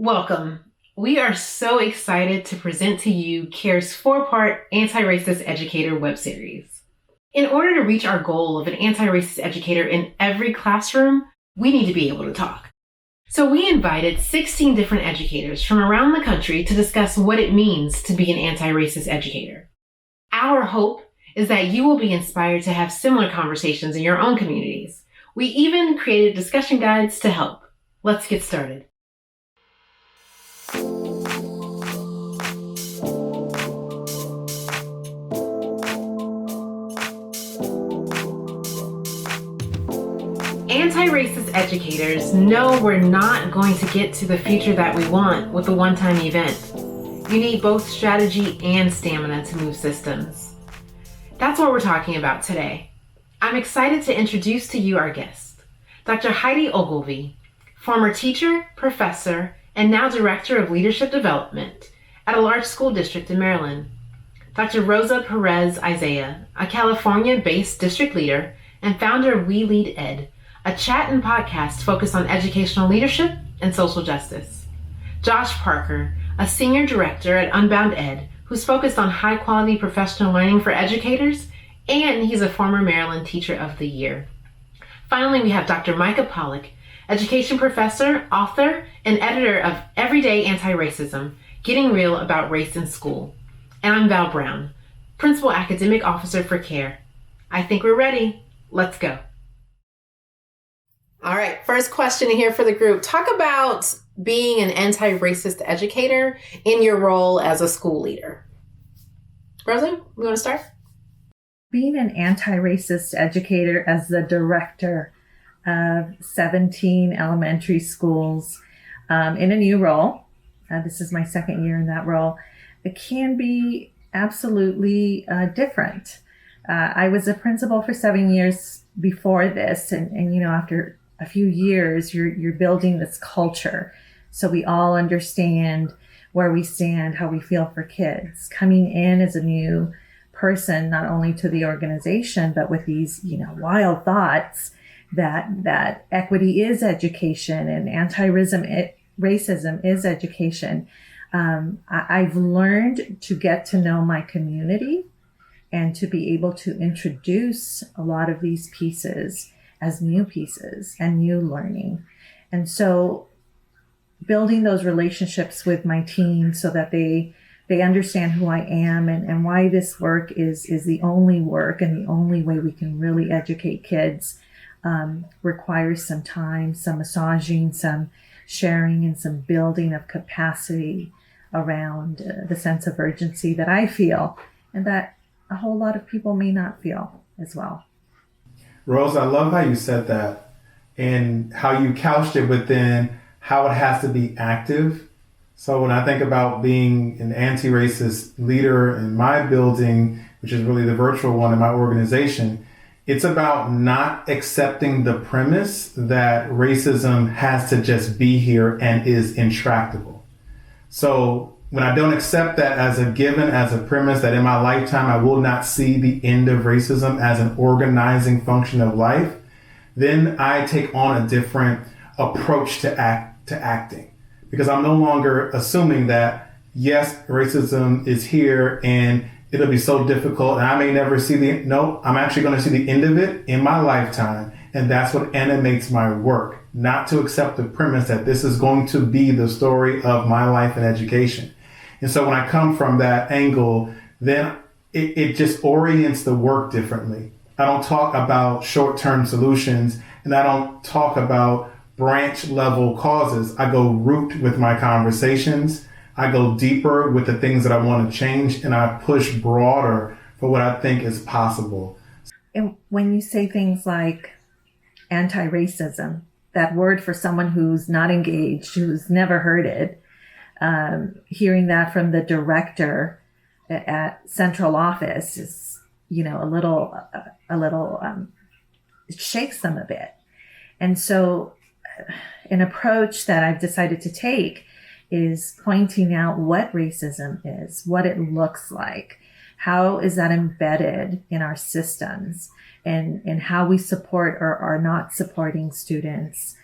Welcome. We are so excited to present to you CARE's 4-part Antiracist Educator web series. In order to reach our goal of an anti-racist educator in every classroom, we need to be able to talk. So we invited 16 different educators from around the country to discuss what it means to be an anti-racist educator. Our hope is that you will be inspired to have similar conversations in your own communities. We even created discussion guides to help. Let's get started. Anti-racist educators know we're not going to get to the future that we want with a one-time event. You need both strategy and stamina to move systems. That's what we're talking about today. I'm excited to introduce to you our guest, Dr. Heidi Ogilvie, former teacher, professor, and now Director of Leadership Development at a large school district in Maryland. Dr. Rosa Perez Isaiah, a California-based district leader and founder of We Lead Ed, a chat and podcast focused on educational leadership and social justice. Josh Parker, a senior director at Unbound Ed, who's focused on high-quality professional learning for educators, and he's a former Maryland Teacher of the Year. Finally, we have Dr. Micah Pollock, education professor, author, and editor of Everyday Antiracism, Getting Real About Race in School. And I'm Val Brown, Principal Academic Officer for CARE. I think we're ready. Let's go. All right, first question here for the group. Talk about being an anti-racist educator in your role as a school leader. Rosa, you want to start? Being an anti-racist educator as the director of 17 elementary schools in a new role, this is my second year in that role, it can be absolutely different. I was a principal for 7 years before this, and you know, after a few years, you're building this culture. So we all understand where we stand, how we feel for kids. Coming in as a new person, not only to the organization, but with these, wild thoughts that equity is education and anti-racism is education. I've learned to get to know my community and to be able to introduce a lot of these pieces as new pieces and new learning. And so building those relationships with my team so that they understand who I am and why this work is the only work and the only way we can really educate kids requires some time, some massaging, some sharing, and some building of capacity around the sense of urgency that I feel and that a whole lot of people may not feel as well. Rose, I love how you said that and how you couched it within how it has to be active. So when I think about being an anti-racist leader in my building, which is really the virtual one in my organization, it's about not accepting the premise that racism has to just be here and is intractable. So when I don't accept that as a given, as a premise, that in my lifetime I will not see the end of racism as an organizing function of life, then I take on a different approach to acting. Because I'm no longer assuming that, yes, racism is here and it'll be so difficult and I may never see I'm actually going to see the end of it in my lifetime. And that's what animates my work, not to accept the premise that this is going to be the story of my life in education. And so when I come from that angle, then it just orients the work differently. I don't talk about short-term solutions and I don't talk about branch level causes. I go root with my conversations. I go deeper with the things that I want to change and I push broader for what I think is possible. And when you say things like anti-racism, that word for someone who's not engaged, who's never heard it, hearing that from the director at central office is, a little, it shakes them a bit. And so an approach that I've decided to take is pointing out what racism is, what it looks like, how is that embedded in our systems, and how we support or are not supporting students,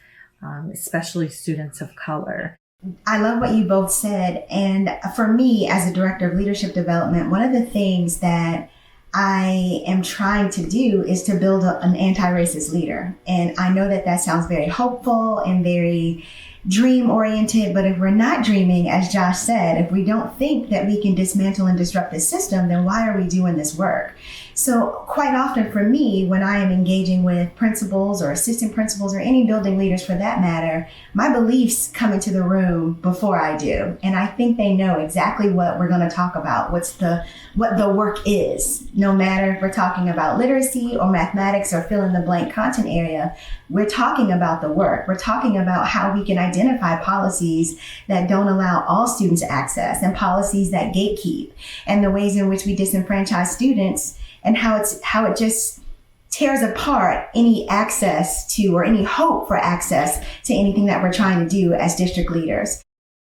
especially students of color. I love what you both said. And for me, as a director of leadership development, one of the things that I am trying to do is to build an anti-racist leader. And I know that that sounds very hopeful and very dream oriented, but if we're not dreaming, as Josh said, if we don't think that we can dismantle and disrupt the system, then why are we doing this work? So quite often for me, when I am engaging with principals or assistant principals or any building leaders for that matter, my beliefs come into the room before I do. And I think they know exactly what we're going to talk about, what the work is. No matter if we're talking about literacy or mathematics or fill in the blank content area, we're talking about the work. We're talking about how we can identify policies that don't allow all students access and policies that gatekeep and the ways in which we disenfranchise students and how it just tears apart any access to or any hope for access to anything that we're trying to do as district leaders.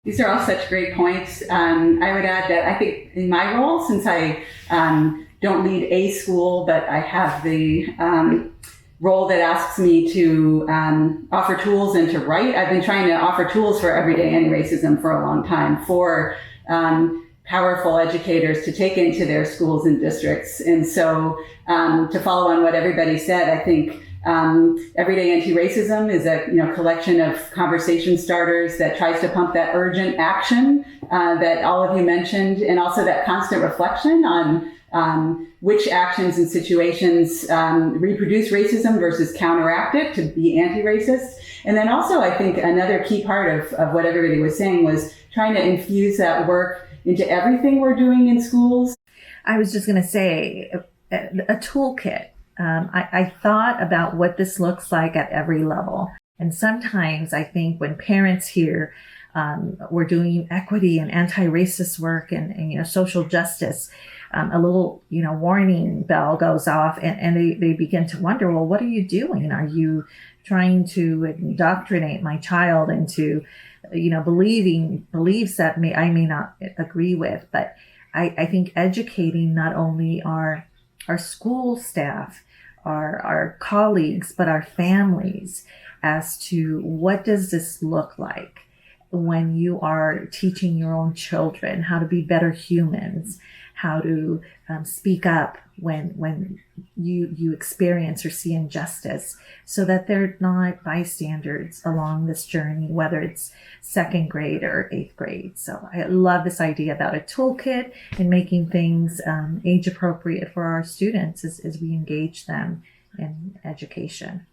These are all such great points. I would add that I think in my role, since I don't lead a school, but I have the role that asks me to offer tools and to write, I've been trying to offer tools for everyday anti-racism for a long time for powerful educators to take into their schools and districts. And so to follow on what everybody said, I think everyday anti-racism is a collection of conversation starters that tries to pump that urgent action that all of you mentioned, and also that constant reflection on which actions and situations reproduce racism versus counteract it to be anti-racist. And then also I think another key part of what everybody was saying was trying to infuse that work into everything we're doing in schools. I was just going to say a toolkit. I thought about what this looks like at every level. And sometimes I think when parents hear we're doing equity and anti-racist work and social justice, a little, warning bell goes off and they begin to wonder, well, what are you doing? Are you trying to indoctrinate my child into believing beliefs that I may not agree with? But I think educating not only our school staff, our colleagues, but our families as to what does this look like when you are teaching your own children how to be better humans, how to speak up when you experience or see injustice, so that they're not bystanders along this journey, whether it's second grade or eighth grade. So I love this idea about a toolkit and making things age appropriate for our students as we engage them in education.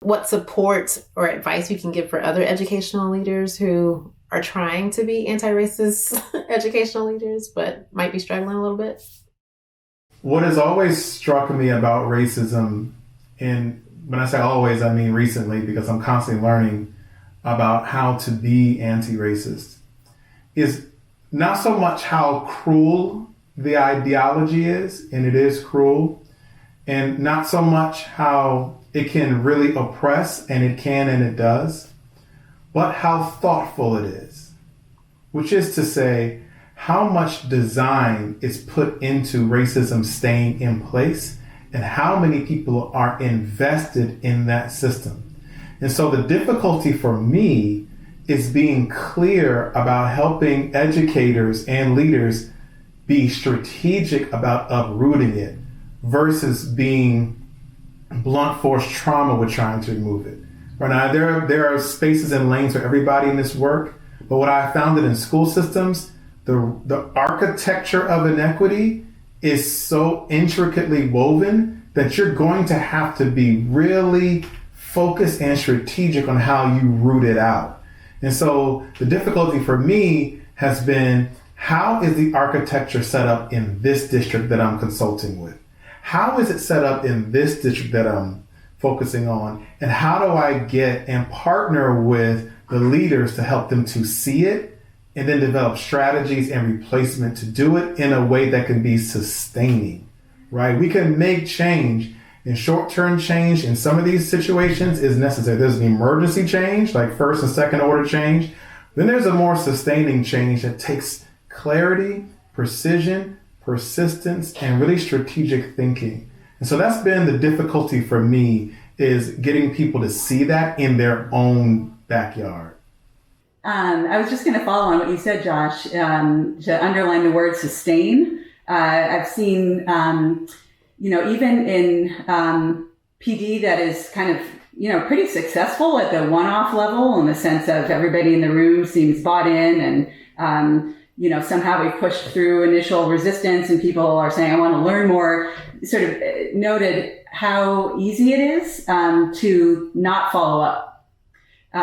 What support or advice you can give for other educational leaders who are trying to be anti-racist educational leaders, but might be struggling a little bit? What has always struck me about racism, and when I say always, I mean recently, because I'm constantly learning about how to be anti-racist, is not so much how cruel the ideology is, and it is cruel, and not so much how it can really oppress, and it can and it does, but how thoughtful it is, which is to say, how much design is put into racism staying in place and how many people are invested in that system. And so the difficulty for me is being clear about helping educators and leaders be strategic about uprooting it versus being blunt force trauma with trying to remove it. Right now, there are spaces and lanes for everybody in this work, but what I found that in school systems, the architecture of inequity is so intricately woven that you're going to have to be really focused and strategic on how you root it out. And so the difficulty for me has been, how is the architecture set up in this district that I'm consulting with? How is it set up in this district that I'm focusing on? And how do I get and partner with the leaders to help them to see it and then develop strategies and replacement to do it in a way that can be sustaining, right? We can make change, and short-term change in some of these situations is necessary. There's an emergency change, like first and second order change. Then there's a more sustaining change that takes clarity, precision, persistence, and really strategic thinking. And so that's been the difficulty for me, is getting people to see that in their own backyard. I was just going to follow on what you said, Josh, to underline the word sustain. I've seen, even in PD that is kind of, pretty successful at the one-off level in the sense of everybody in the room seems bought in and, somehow we pushed through initial resistance and people are saying, I want to learn more, sort of noted how easy it is to not follow up. So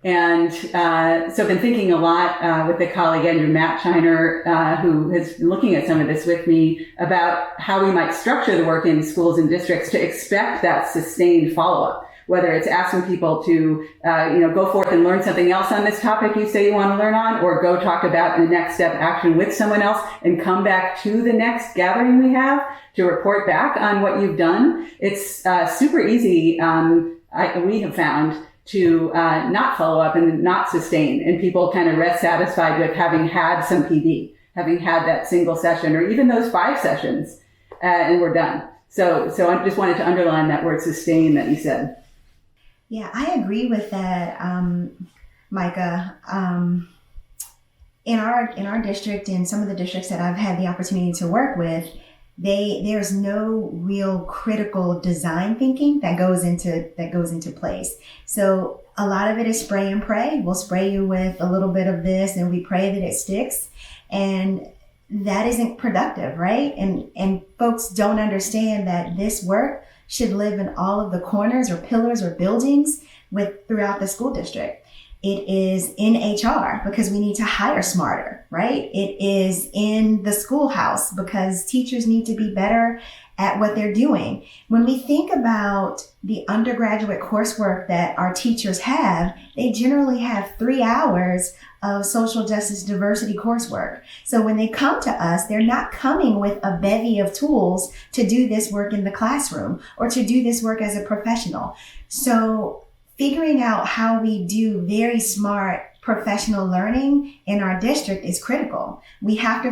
I've been thinking a lot with the colleague Andrew Matshiner, who has been looking at some of this with me about how we might structure the work in schools and districts to expect that sustained follow-up. Whether it's asking people to, go forth and learn something else on this topic you say you want to learn on, or go talk about the next step action with someone else and come back to the next gathering we have to report back on what you've done. It's super easy, we have found, to not follow up and not sustain. And people kind of rest satisfied with having had some PD, having had that single session or even those 5 sessions, and we're done. So I just wanted to underline that word sustain that you said. Yeah, I agree with that, Micah. In our district and some of the districts that I've had the opportunity to work with, there's no real critical design thinking that goes into place. So a lot of it is spray and pray. We'll spray you with a little bit of this and we pray that it sticks. And that isn't productive, right? And folks don't understand that this work should live in all of the corners or pillars or buildings throughout the school district. It is in HR because we need to hire smarter, right? It is in the schoolhouse because teachers need to be better at what they're doing. When we think about the undergraduate coursework that our teachers have, they generally have 3 hours of social justice diversity coursework. So when they come to us, they're not coming with a bevy of tools to do this work in the classroom or to do this work as a professional. So figuring out how we do very smart professional learning in our district is critical. We have to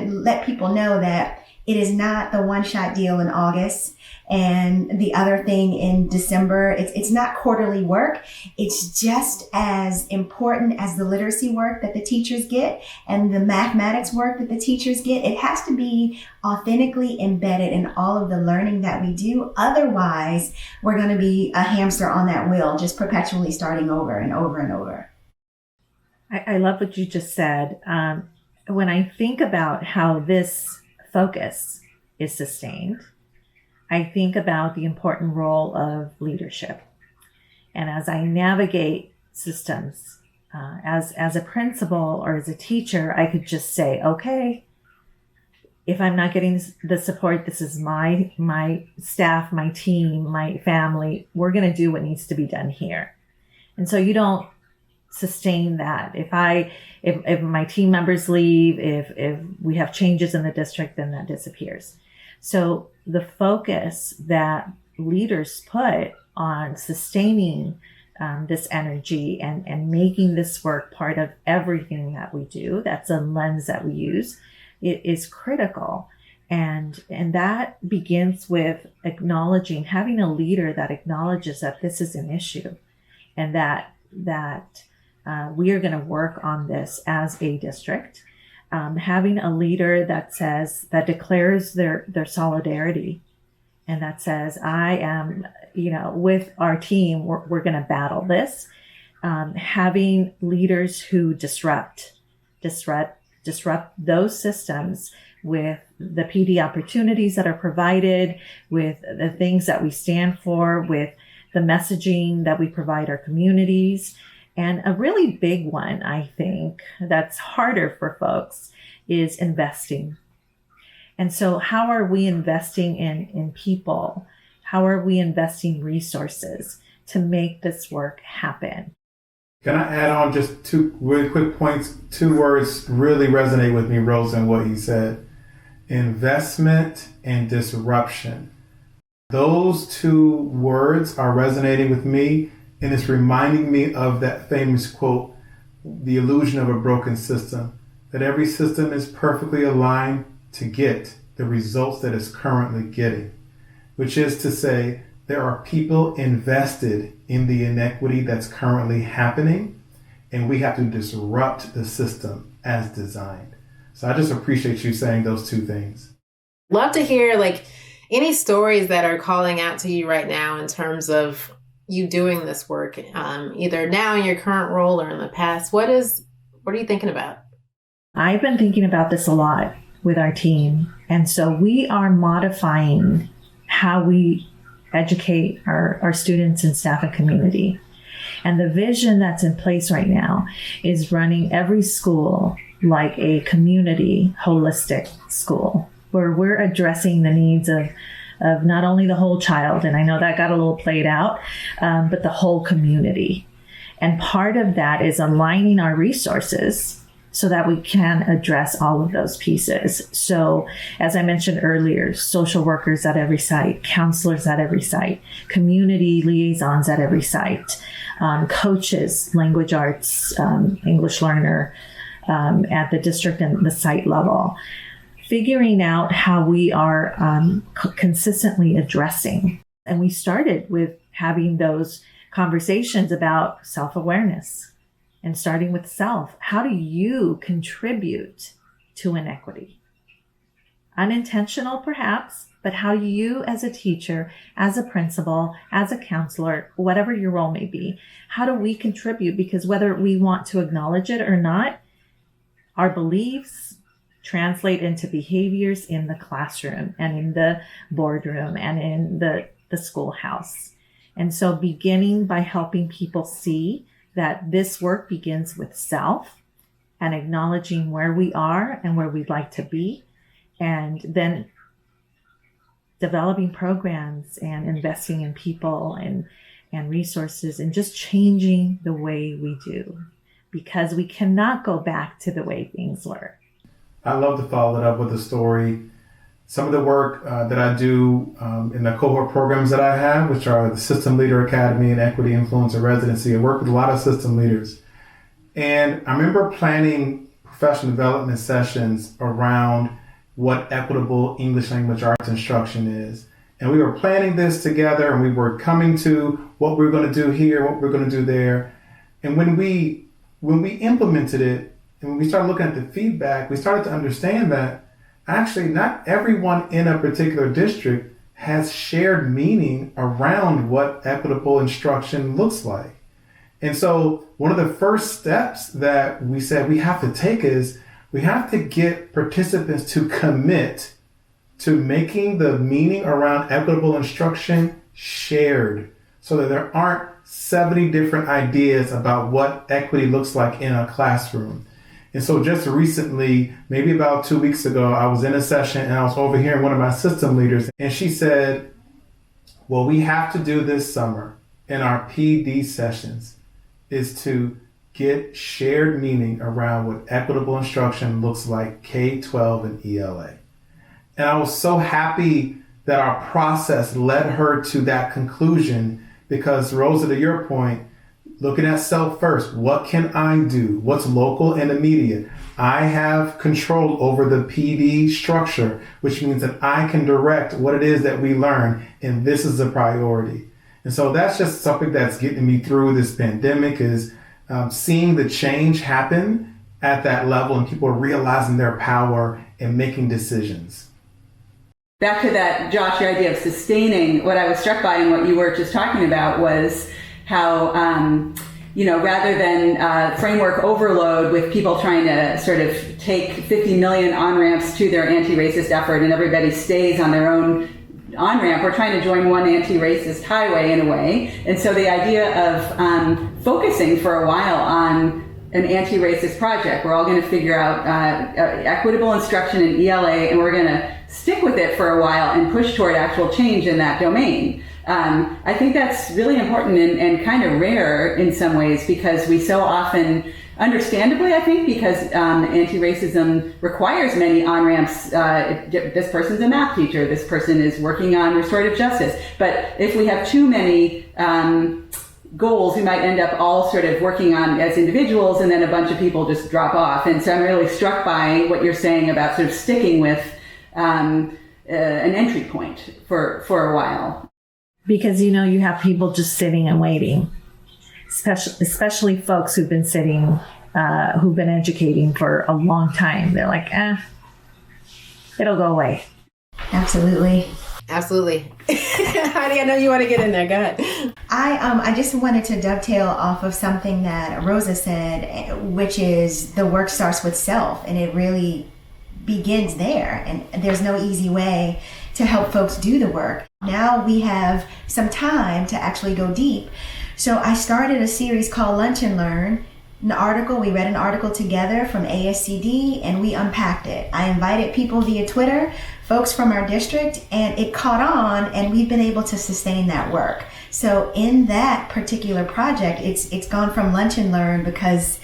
let people know that it is not the one-shot deal in August and the other thing in December. It's not quarterly work. It's just as important as the literacy work that the teachers get and the mathematics work that the teachers get. It has to be authentically embedded in all of the learning that we do. Otherwise, we're going to be a hamster on that wheel, just perpetually starting over and over and over. I love what you just said. When I think about how this focus is sustained, I think about the important role of leadership. And as I navigate systems, as a principal or as a teacher, I could just say, okay, if I'm not getting the support, this is my staff, my team, my family, we're going to do what needs to be done here. And so you don't sustain that. If my team members leave, if we have changes in the district, then that disappears. So the focus that leaders put on sustaining this energy and making this work part of everything that we do, that's a lens that we use, it is critical. And that begins with having a leader that acknowledges that this is an issue and that we are going to work on this as a district. Having a leader that declares their solidarity and that says, I am, with our team, we're going to battle this. Having leaders who disrupt those systems with the PD opportunities that are provided, with the things that we stand for, with the messaging that we provide our communities. And a really big one, I think, that's harder for folks is investing. And so how are we investing in people? How are we investing resources to make this work happen? Can I add on just 2 really quick points? 2 words really resonate with me, Rose, and what you said. Investment and disruption. Those 2 words are resonating with me, and it's reminding me of that famous quote, the illusion of a broken system, that every system is perfectly aligned to get the results that it's currently getting, which is to say there are people invested in the inequity that's currently happening, and we have to disrupt the system as designed. So I just appreciate you saying those two things. Love to hear any stories that are calling out to you right now in terms of you doing this work, either now in your current role or in the past. What are you thinking about? I've been thinking about this a lot with our team. And so we are modifying how we educate our students and staff and community. And the vision that's in place right now is running every school like a community holistic school, where we're addressing the needs of not only the whole child, and I know that got a little played out, but the whole community. And part of that is aligning our resources so that we can address all of those pieces. So as I mentioned earlier, social workers at every site, counselors at every site, community liaisons at every site, coaches, language arts, English learner at the district and the site level, figuring out how we are consistently addressing. And we started with having those conversations about self-awareness and starting with self. How do you contribute to inequity? Unintentional, perhaps, but how you as a teacher, as a principal, as a counselor, whatever your role may be, how do we contribute? Because whether we want to acknowledge it or not, our beliefs translate into behaviors in the classroom and in the boardroom and in the schoolhouse. And so beginning by helping people see that this work begins with self and acknowledging where we are and where we'd like to be, and then developing programs and investing in people and resources and just changing the way we do, because we cannot go back to the way things were. I love to follow that up with a story. Some of the work that I do in the cohort programs that I have, which are the System Leader Academy and Equity Influencer Residency, I work with a lot of system leaders. And I remember planning professional development sessions around what equitable English language arts instruction is. And we were planning this together, and we were coming to what we're going to do here, what we're going to do there. And when we implemented it, and when we started looking at the feedback, we started to understand that actually not everyone in a particular district has shared meaning around what equitable instruction looks like. And so one of the first steps that we said we have to take is we have to get participants to commit to making the meaning around equitable instruction shared, so that there aren't 70 different ideas about what equity looks like in a classroom. And so just recently, maybe about 2 weeks ago, I was in a session and I was overhearing one of my system leaders, and she said, what we have to do this summer in our PD sessions is to get shared meaning around what equitable instruction looks like K-12 and ELA. And I was so happy that our process led her to that conclusion, because Rosa, to your point, looking at self first, what can I do? What's local and immediate? I have control over the PD structure, which means that I can direct what it is that we learn, and this is a priority. And so that's just something that's getting me through this pandemic, is seeing the change happen at that level and people realizing their power and making decisions. Back to that, Josh, your idea of sustaining, what I was struck by and what you were just talking about was how, rather than framework overload with people trying to sort of take 50 million on-ramps to their anti-racist effort and everybody stays on their own on-ramp, we're trying to join one anti-racist highway in a way. And so the idea of focusing for a while on an anti-racist project, we're all going to figure out equitable instruction in ELA, and we're going to stick with it for a while and push toward actual change in that domain. I think that's really important and kind of rare in some ways, because we so often, understandably, I think, because anti-racism requires many on-ramps. This person's a math teacher, this person is working on restorative justice. But if we have too many goals, we might end up all sort of working on as individuals, and then a bunch of people just drop off. And so I'm really struck by what you're saying about sort of sticking with an entry point for a while. Because, you have people just sitting and waiting. especially folks who've been who've been educating for a long time. They're like, it'll go away. Absolutely. Absolutely. Heidi, I know you want to get in there. Go ahead. I just wanted to dovetail off of something that Rosa said, which is the work starts with self, and it really begins there. And there's no easy way to help folks do the work. Now we have some time to actually go deep. So I started a series called Lunch and Learn. We read an article together from ASCD and we unpacked it. I invited people via Twitter, folks from our district, and it caught on, and we've been able to sustain that work. So in that particular project, it's gone from Lunch and Learn because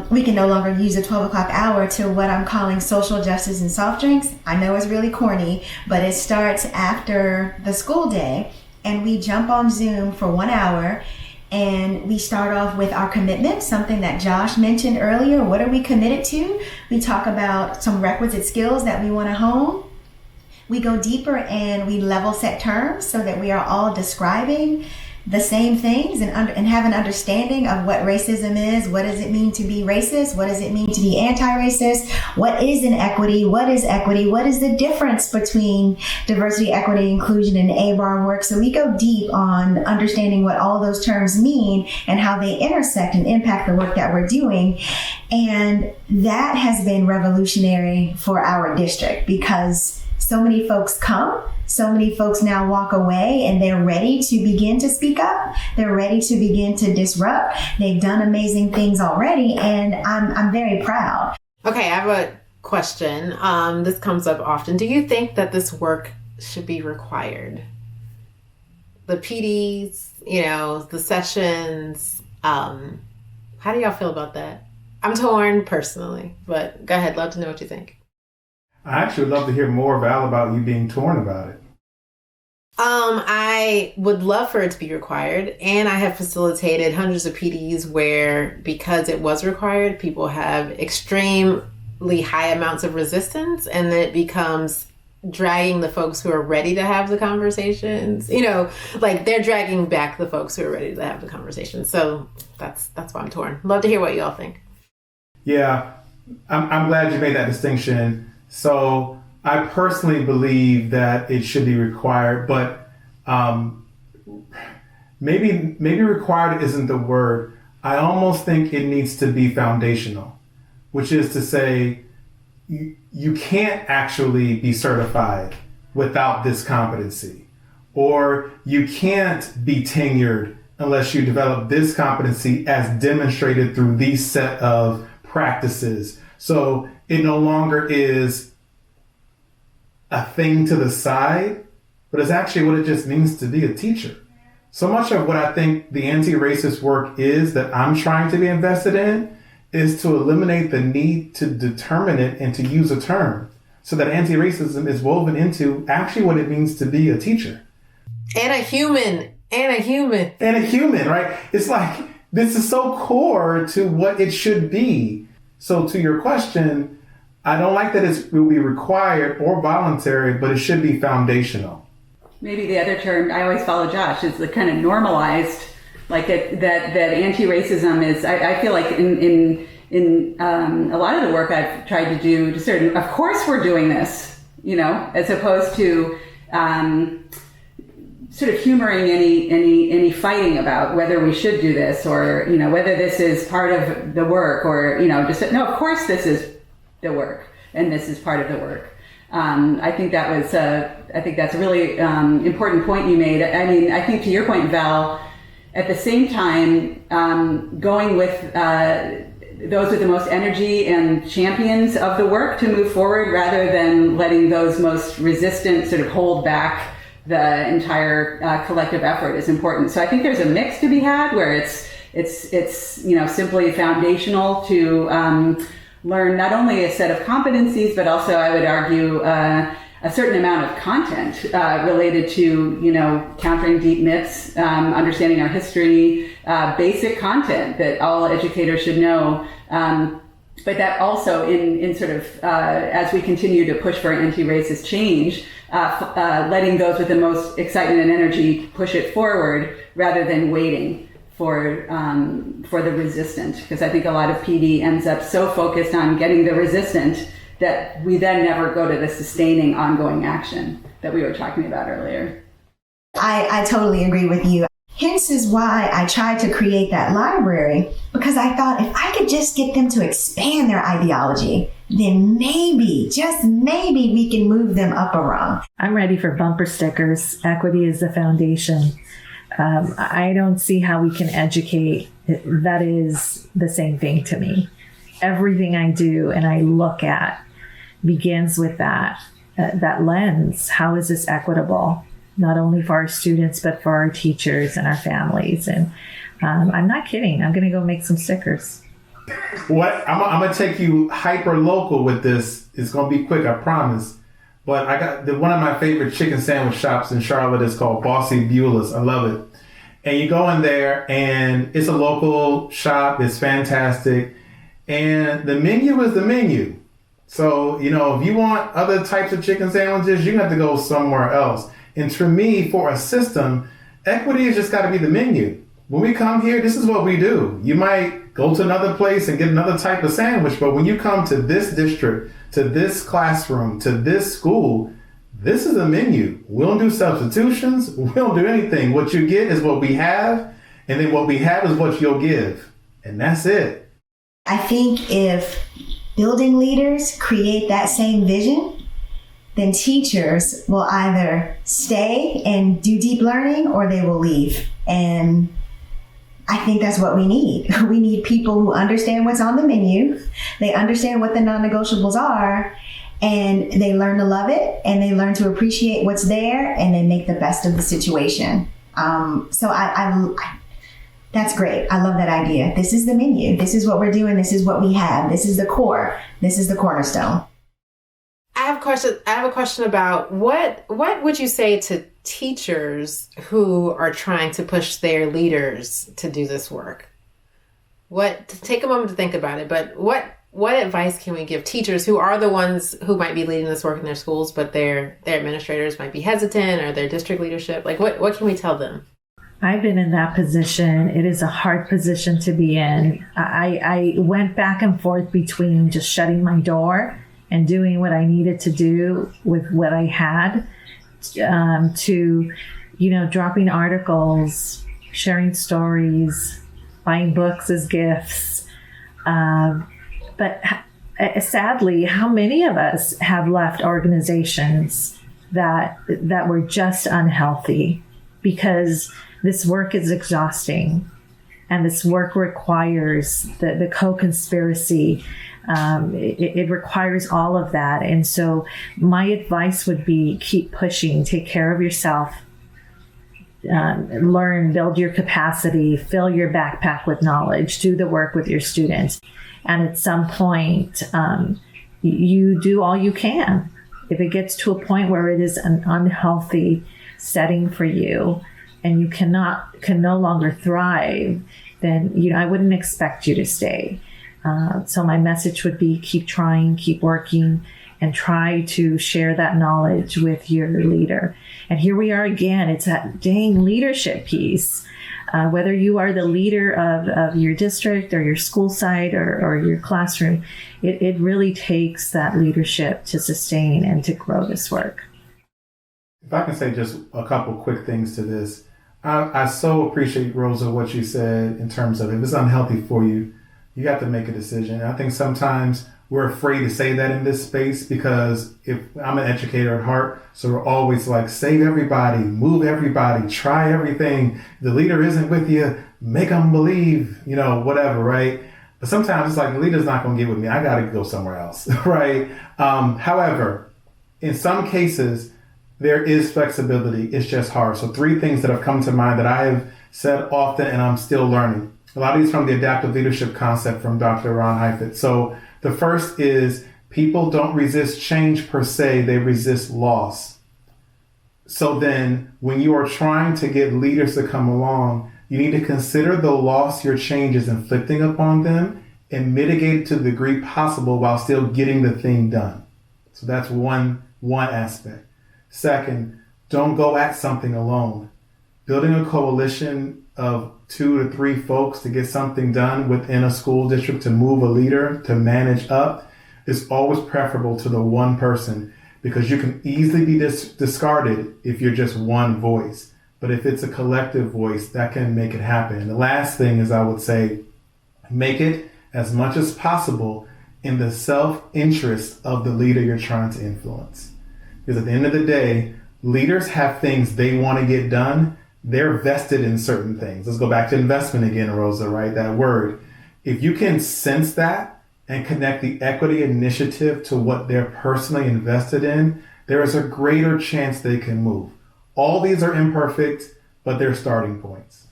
we can no longer use the 12 o'clock hour to what I'm calling social justice and soft drinks. I know it's really corny, but it starts after the school day, and we jump on Zoom for 1 hour. And we start off with our commitment, something that Josh mentioned earlier. What are we committed to? We talk about some requisite skills that we want to hone. We go deeper and we level set terms so that we are all describing the same things and have an understanding of what racism is. What does it mean to be racist? What does it mean to be anti-racist? What is inequity? What is equity? What is the difference between diversity, equity, inclusion, and ABAR work? So we go deep on understanding what all those terms mean and how they intersect and impact the work that we're doing. And that has been revolutionary for our district because so many folks come. So many folks now walk away and they're ready to begin to speak up. They're ready to begin to disrupt. They've done amazing things already, and I'm very proud. Okay, I have a question. This comes up often. Do you think that this work should be required? The PDs, the sessions. How do y'all feel about that? I'm torn personally, but go ahead. Love to know what you think. I actually would love to hear more, Val, about you being torn about it. I would love for it to be required, and I have facilitated hundreds of PDs where, because it was required, people have extremely high amounts of resistance, and it becomes dragging the folks who are ready to have the conversations. Like they're dragging back the folks who are ready to have the conversation. So that's why I'm torn. Love to hear what you all think. Yeah, I'm glad you made that distinction. So I personally believe that it should be required, but maybe required isn't the word. I almost think it needs to be foundational, which is to say you can't actually be certified without this competency, or you can't be tenured unless you develop this competency as demonstrated through these set of practices. So it no longer is a thing to the side, but it's actually what it just means to be a teacher. So much of what I think the anti-racist work is that I'm trying to be invested in is to eliminate the need to determine it and to use a term so that anti-racism is woven into actually what it means to be a teacher. And a human, right? It's like, this is so core to what it should be. So to your question, I don't like that it will be required or voluntary, but it should be foundational. Maybe the other term, I always follow Josh, is the kind of normalized, like that anti-racism is, I feel like in a lot of the work I've tried to do, of course we're doing this, as opposed to sort of humoring any fighting about whether we should do this or, whether this is part of the work or, no, of course this is the work and this is part of the work. I think that's a really important point you made. I mean, I think to your point, Val, at the same time, going with those with the most energy and champions of the work to move forward rather than letting those most resistant sort of hold back the entire collective effort is important. So I think there's a mix to be had where it's simply foundational to learn not only a set of competencies, but also I would argue a certain amount of content related to countering deep myths, understanding our history, basic content that all educators should know. But that also in sort of as we continue to push for anti-racist change, letting those with the most excitement and energy push it forward rather than waiting for the resistant, because I think a lot of PD ends up so focused on getting the resistant that we then never go to the sustaining ongoing action that we were talking about earlier. I totally agree with you. Hence is why I tried to create that library, because I thought if I could just get them to expand their ideology, then maybe, just maybe, we can move them up a rung. I'm ready for bumper stickers. Equity is the foundation. I don't see how we can educate. That is the same thing to me. Everything I do and I look at begins with that lens. How is this equitable? Not only for our students, but for our teachers and our families. And I'm not kidding. I'm going to go make some stickers. What I'm going to take you hyper local with this. It's going to be quick, I promise. But I got one of my favorite chicken sandwich shops in Charlotte is called Bossy Beulah's. I love it. And you go in there and it's a local shop. It's fantastic. And the menu is the menu. So, if you want other types of chicken sandwiches, you have to go somewhere else. And for me, for a system, equity has just got to be the menu. When we come here, this is what we do. You might go to another place and get another type of sandwich, but when you come to this district, to this classroom, to this school, this is a menu. We don't do substitutions. We don't do anything. What you get is what we have, and then what we have is what you'll give. And that's it. I think if building leaders create that same vision, then teachers will either stay and do deep learning or they will leave. And I think that's what we need. We need people who understand what's on the menu, they understand what the non-negotiables are, and they learn to love it, and they learn to appreciate what's there, and they make the best of the situation. So that's great. I love that idea. This is the menu. This is what we're doing. This is what we have. This is the core. This is the cornerstone. I have a question about what would you say to teachers who are trying to push their leaders to do this work? Take a moment to think about it, but what advice can we give teachers who are the ones who might be leading this work in their schools, but their administrators might be hesitant, or their district leadership? Like, what can we tell them? I've been in that position. It is a hard position to be in. I went back and forth between just shutting my door and doing what I needed to do with what I had, to, dropping articles, sharing stories, buying books as gifts. But sadly, how many of us have left organizations that were just unhealthy because this work is exhausting, and this work requires the co-conspiracy. It requires all of that. And so my advice would be keep pushing, take care of yourself, learn, build your capacity, fill your backpack with knowledge, do the work with your students. And at some point, you do all you can. If it gets to a point where it is an unhealthy setting for you and you can no longer thrive, then I wouldn't expect you to stay. So my message would be keep trying, keep working, and try to share that knowledge with your leader. And here we are again. It's that dang leadership piece. Whether you are the leader of your district or your school site or your classroom, it really takes that leadership to sustain and to grow this work. If I can say just a couple quick things to this. I so appreciate, Rosa, what you said in terms of if it's unhealthy for you, you have to make a decision. I think sometimes we're afraid to say that in this space because if I'm an educator at heart, so we're always like, save everybody, move everybody, try everything. The leader isn't with you, make them believe, whatever, right? But sometimes it's like the leader's not going to get with me. I got to go somewhere else, right? However, in some cases, there is flexibility. It's just hard. So 3 things that have come to mind that I have said often and I'm still learning. A lot of these from the adaptive leadership concept from Dr. Ron Heifetz. So the first is people don't resist change per se, they resist loss. So then when you are trying to get leaders to come along, you need to consider the loss your change is inflicting upon them and mitigate it to the degree possible while still getting the thing done. So that's one aspect. Second, don't go at something alone. Building a coalition of 2 to 3 folks to get something done within a school district, to move a leader, to manage up, is always preferable to the one person, because you can easily be discarded if you're just one voice. But if it's a collective voice, that can make it happen. And the last thing is, I would say, make it as much as possible in the self-interest of the leader you're trying to influence. Because at the end of the day, leaders have things they want to get done. They're vested in certain things. Let's go back to investment again, Rosa, right? That word. If you can sense that and connect the equity initiative to what they're personally invested in, there is a greater chance they can move. All these are imperfect, but they're starting points.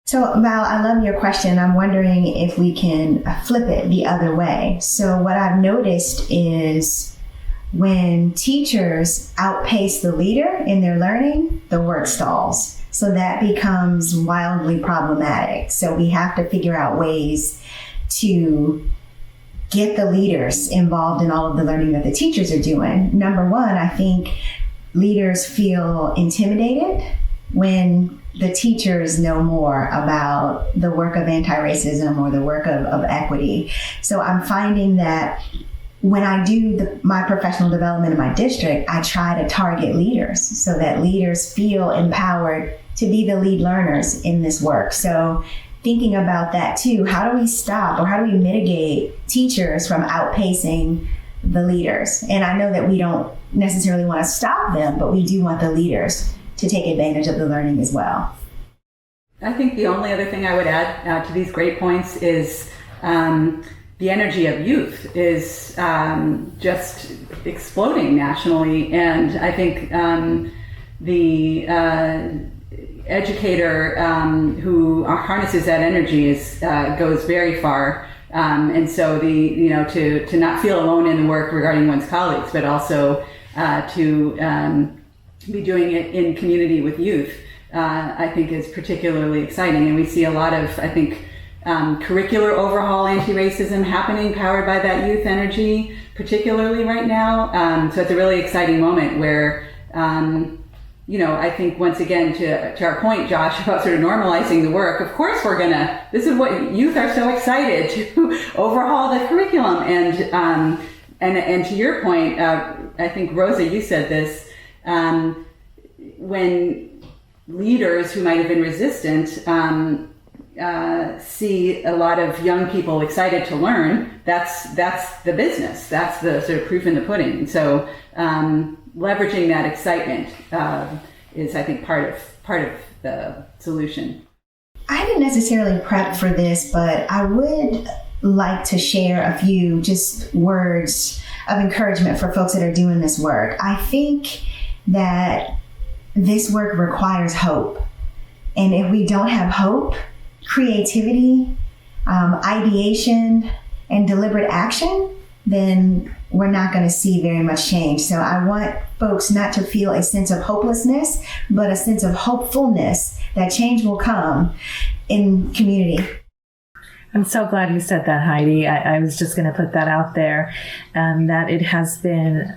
So, Val, I love your question. I'm wondering if we can flip it the other way. So what I've noticed is when teachers outpace the leader in their learning, the work stalls. So that becomes wildly problematic. So we have to figure out ways to get the leaders involved in all of the learning that the teachers are doing. Number one, I think leaders feel intimidated when the teachers know more about the work of anti-racism or the work of equity. So I'm finding that when I do my professional development in my district, I try to target leaders so that leaders feel empowered to be the lead learners in this work. So thinking about that too, how do we stop or how do we mitigate teachers from outpacing the leaders? And I know that we don't necessarily want to stop them, but we do want the leaders to take advantage of the learning as well. I think the only other thing I would add to these great points is the energy of youth is just exploding nationally. And I think the educator who harnesses that energy goes very far. And so to not feel alone in the work regarding one's colleagues, but also to be doing it in community with youth, I think is particularly exciting. And we see a lot of, I think, curricular overhaul anti-racism happening, powered by that youth energy, particularly right now. So it's a really exciting moment where, I think once again, to our point, Josh, about sort of normalizing the work, of course this is what youth are so excited to overhaul the curriculum. And to your point, I think, Rosa, you said this, when leaders who might have been resistant see a lot of young people excited to learn, that's the business. That's the sort of proof in the pudding. And so leveraging that excitement is, I think, part of the solution. I didn't necessarily prep for this, but I would like to share a few just words of encouragement for folks that are doing this work. I think that this work requires hope. And if we don't have hope, creativity, ideation, and deliberate action, then we're not going to see very much change. So I want folks not to feel a sense of hopelessness, but a sense of hopefulness that change will come in community. I'm so glad you said that, Heidi. I was just going to put that out there, that it has been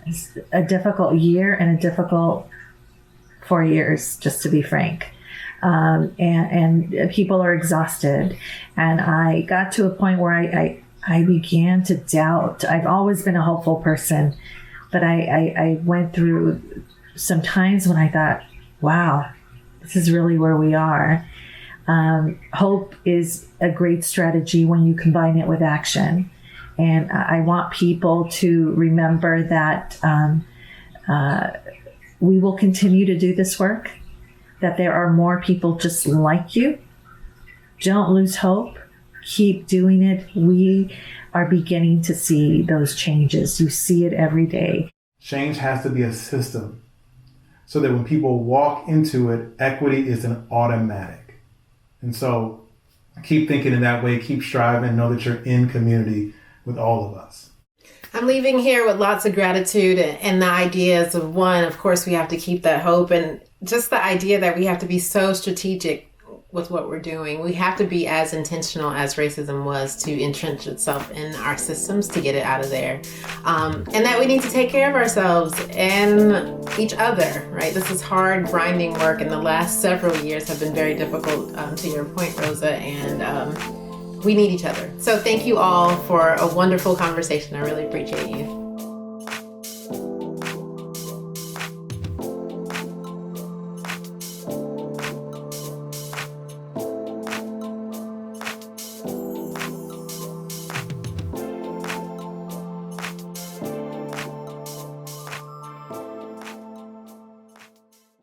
a difficult year and a difficult 4 years, just to be frank. And people are exhausted. And I got to a point where I began to doubt. I've always been a hopeful person, but I went through some times when I thought, wow, this is really where we are. Hope is a great strategy when you combine it with action. And I want people to remember that we will continue to do this work, that there are more people just like you. Don't lose hope. Keep doing it. We are beginning to see those changes. You see it every day. Change has to be a system so that when people walk into it, equity is an automatic. And so keep thinking in that way, keep striving, know that you're in community with all of us. I'm leaving here with lots of gratitude and the ideas of, one, of course, we have to keep that hope, and just the idea that we have to be so strategic with what we're doing. We have to be as intentional as racism was to entrench itself in our systems to get it out of there. And that we need to take care of ourselves and each other, right? This is hard, grinding work, and the last several years have been very difficult, to your point, Rosa, and we need each other. So thank you all for a wonderful conversation. I really appreciate you.